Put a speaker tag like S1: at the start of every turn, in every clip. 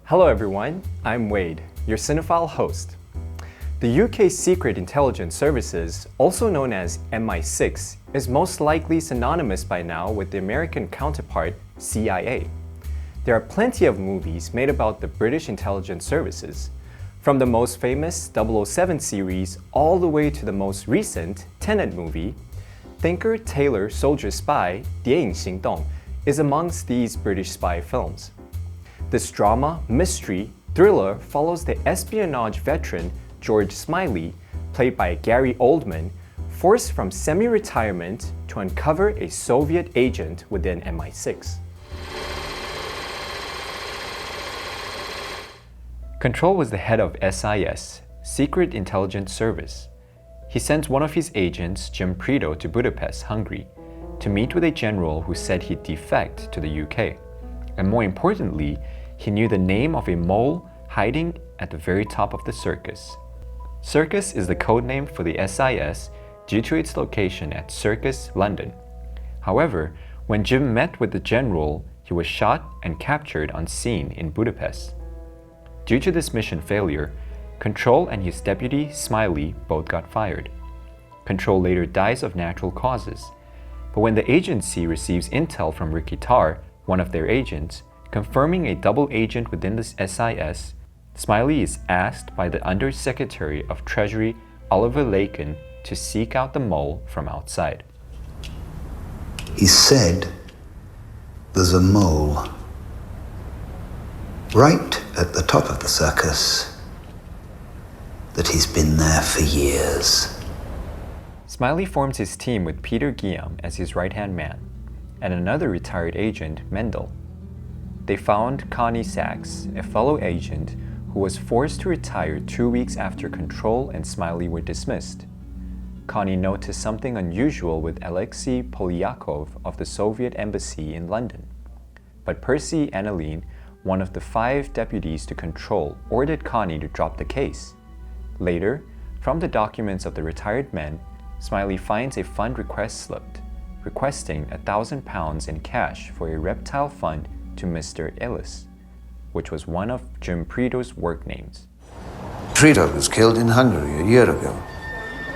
S1: Hello everyone, I'm Wade, your Cinephile host. The UK's Secret Intelligence Services, also known as MI6, is most likely synonymous by now with the American counterpart, CIA. There are plenty of movies made about the British intelligence services, from the most famous 007 series all the way to the most recent Tenet movie. Thinker, Tailor, Soldier, Spy, 谍影行动 is amongst these British spy films. This drama, mystery, thriller follows the espionage veteran George Smiley, played by Gary Oldman, forced from semi-retirement to uncover a Soviet agent within MI6. Control was the head of SIS, Secret Intelligence Service. He sent one of his agents, Jim Prito, to Budapest, Hungary, to meet with a general who said he'd defect to the UK. And more importantly, he knew the name of a mole hiding at the very top of the circus. Circus is the code name for the SIS due to its location at Circus, London. However, when Jim met with the general, he was shot and captured on scene in Budapest. Due to this mission failure, Control and his deputy, Smiley, both got fired. Control later dies of natural causes. But when the agency receives intel from Ricky Tarr, one of their agents, confirming a double agent within the SIS, Smiley is asked by the Undersecretary of Treasury, Oliver Laken, to seek out the mole from outside.
S2: He said, "There's a mole right at the top of the circus, that he's been there for years."
S1: Smiley forms his team with Peter Guillaume as his right-hand man, and another retired agent, Mendel. They found Connie Sachs, a fellow agent who was forced to retire 2 weeks after Control and Smiley were dismissed. Connie noticed something unusual with Alexei Polyakov of the Soviet Embassy in London. But Percy Annalene, one of the 5 deputies to Control, ordered Connie to drop the case. Later, from the documents of the retired men, Smiley finds a fund request slip, requesting £1,000 in cash for a reptile fund to Mr. Ellis, which was one of Jim Prito's work names.
S2: Prito was killed in Hungary a year ago,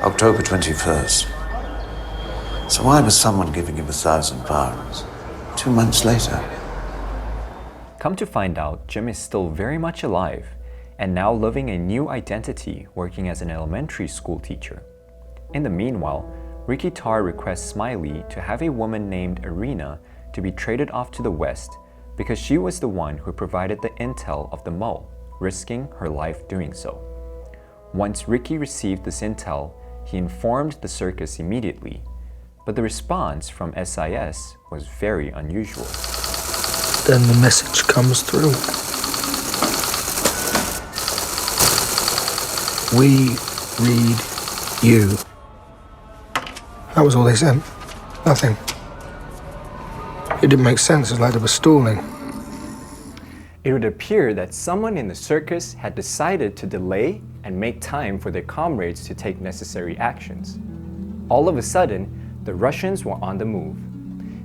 S2: October 21st. So why was someone giving him £1,000 2 months later?
S1: Come to find out, Jim is still very much alive and now living a new identity working as an elementary school teacher. In the meanwhile, Ricky Tarr requests Smiley to have a woman named Irina to be traded off to the West because she was the one who provided the intel of the mole, risking her life doing so. Once Ricky received this intel, he informed the circus immediately, but the response from SIS was very unusual.
S3: Then the message comes through. "We read you." That was all they said. Nothing. It didn't make sense. It was like they were stalling.
S1: It would appear that someone in the circus had decided to delay and make time for their comrades to take necessary actions. All of a sudden, the Russians were on the move.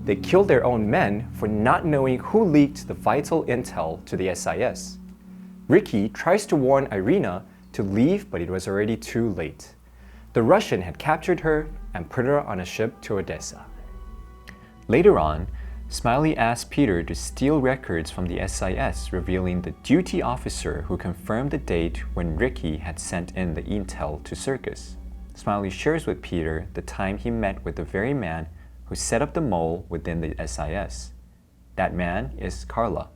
S1: They killed their own men for not knowing who leaked the vital intel to the SIS. Ricky tries to warn Irina to leave, but it was already too late. The Russian had captured her and put her on a ship to Odessa. Later on, Smiley asked Peter to steal records from the SIS, revealing the duty officer who confirmed the date when Ricky had sent in the intel to Circus. Smiley shares with Peter the time he met with the very man who set up the mole within the SIS. That man is Karla,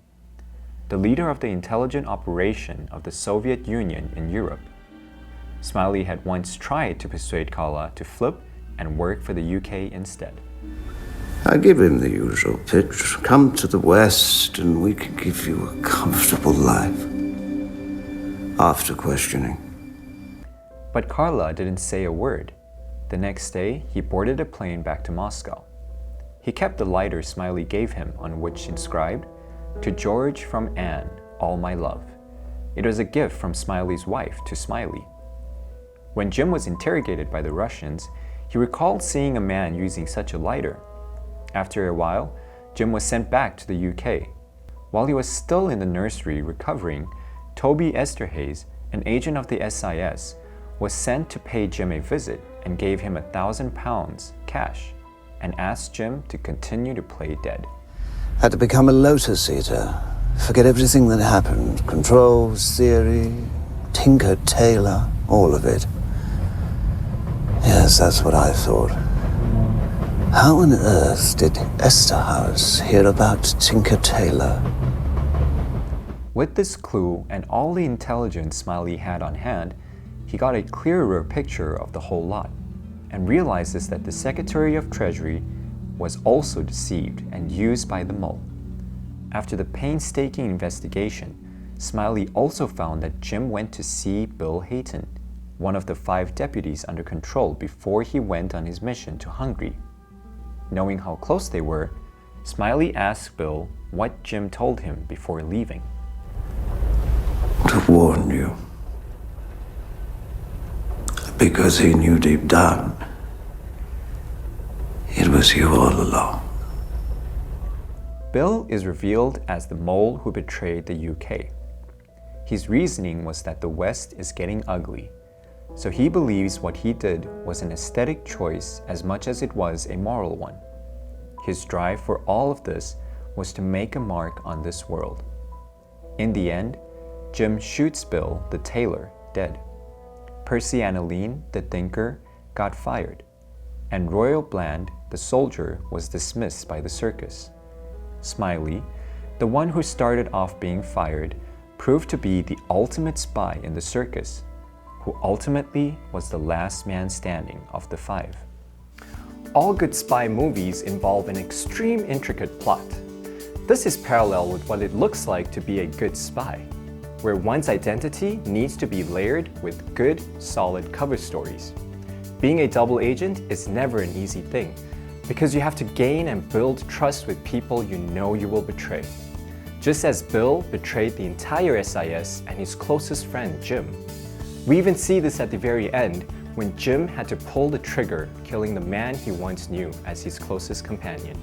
S1: the leader of the intelligent operation of the Soviet Union in Europe. Smiley had once tried to persuade Karla to flip and work for the UK instead.
S2: I give him the usual pitch. Come to the West and we can give you a comfortable life. After questioning.
S1: But Karla didn't say a word. The next day, he boarded a plane back to Moscow. He kept the lighter Smiley gave him, on which inscribed, "To George from Anne, all my love." It was a gift from Smiley's wife to Smiley. When Jim was interrogated by the Russians, he recalled seeing a man using such a lighter. After a while, Jim was sent back to the UK. While he was still in the nursery recovering, Toby Esterhazy, an agent of the SIS, was sent to pay Jim a visit and gave him £1,000 cash and asked Jim to continue to play dead.
S2: Had to become a Lotus Eater. Forget everything that happened. Controls, theory, Tinker Tailor, all of it. Yes, that's what I thought. How on earth did Esterhazy hear about Tinker Tailor?
S1: With this clue and all the intelligence Smiley had on hand, he got a clearer picture of the whole lot and realizes that the Secretary of Treasury was also deceived and used by the mole. After the painstaking investigation, Smiley also found that Jim went to see Bill Hayton, one of the 5 deputies under control, before he went on his mission to Hungary. Knowing how close they were, Smiley asked Bill what Jim told him before leaving.
S2: To warn you. Because he knew deep down it was you all along.
S1: Bill is revealed as the mole who betrayed the UK. His reasoning was that the West is getting ugly, so he believes what he did was an aesthetic choice as much as it was a moral one. His drive for all of this was to make a mark on this world. In the end, Jim shoots Bill, the tailor, dead. Percy Annalene, the thinker, got fired, and Royal Bland, the soldier, was dismissed by the circus. Smiley, the one who started off being fired, proved to be the ultimate spy in the circus, who ultimately was the last man standing of the 5. All good spy movies involve an extreme intricate plot. This is parallel with what it looks like to be a good spy, where one's identity needs to be layered with good, solid cover stories. Being a double agent is never an easy thing, because you have to gain and build trust with people you know you will betray. Just as Bill betrayed the entire SIS and his closest friend, Jim. We even see this at the very end, when Jim had to pull the trigger, killing the man he once knew as his closest companion.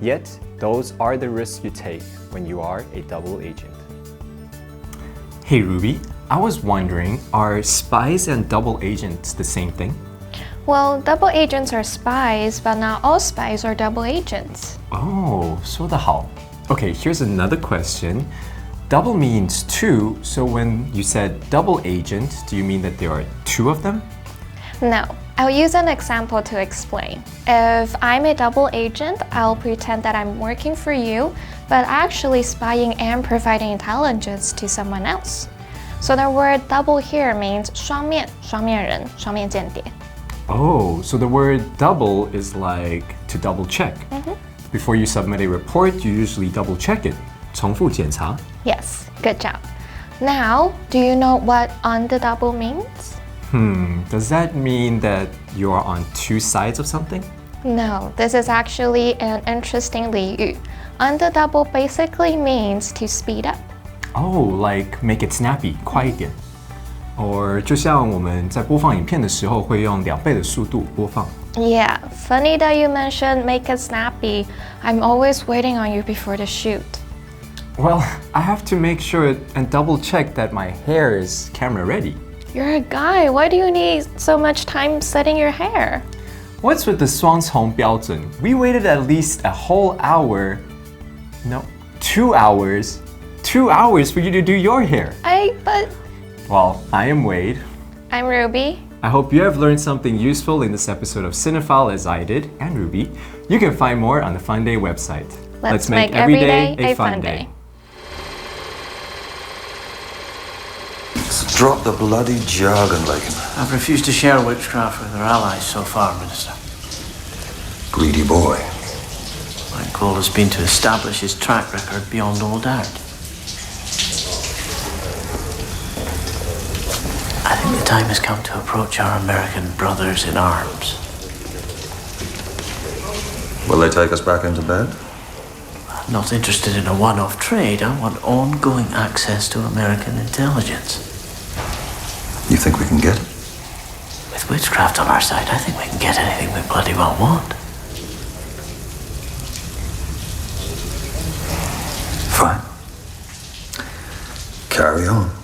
S1: Yet, those are the risks you take when you are a double agent. Hey Ruby, I was wondering, are spies and double agents the same thing?
S4: Well, double agents are spies, but not all spies are double agents.
S1: Oh, 说得好. Okay, here's another question. Double means 2, so when you said double agent, do you mean that there are 2 of them?
S4: No, I'll use an example to explain. If I'm a double agent, I'll pretend that I'm working for you, but actually spying and providing intelligence to someone else. So the word double here means 双面人,双面间谍.
S1: Oh, so the word double is like to double check. Before you submit a report, you usually double check it. 重复检查.
S4: Yes, good job. Now, do you know what on the double means?
S1: Does that mean that you are on 2 sides of something?
S4: No, this is actually an interesting 俚语. On the double basically means to speed up.
S1: Oh, like make it snappy, 快一点. Or 就像我们在播放影片的时候会用2倍的速度播放.
S4: Yeah, funny that you mentioned make it snappy. I'm always waiting on you before the shoot.
S1: Well, I have to make sure and double check that my hair is camera ready.
S4: You're a guy. Why do you need so much time setting your hair?
S1: What's with the 双重标准? We waited at least a whole hour. No, 2 hours. 2 hours for you to do your hair.
S4: But...
S1: Well, I am Wade.
S4: I'm Ruby.
S1: I hope you have learned something useful in this episode of Cinephile as I did, and Ruby. You can find more on the Fun Day website.
S4: Let's make every day a fun day.
S2: Drop the bloody jargon, Lakin.
S5: I've refused to share witchcraft with our allies so far, Minister.
S2: Greedy boy.
S5: My goal has been to establish his track record beyond all doubt. I think the time has come to approach our American brothers in arms.
S2: Will they take us back into bed?
S5: I'm not interested in a one-off trade. I want ongoing access to American intelligence.
S2: You think we can get it?
S5: With witchcraft on our side, I think we can get anything we bloody well want.
S3: carry on.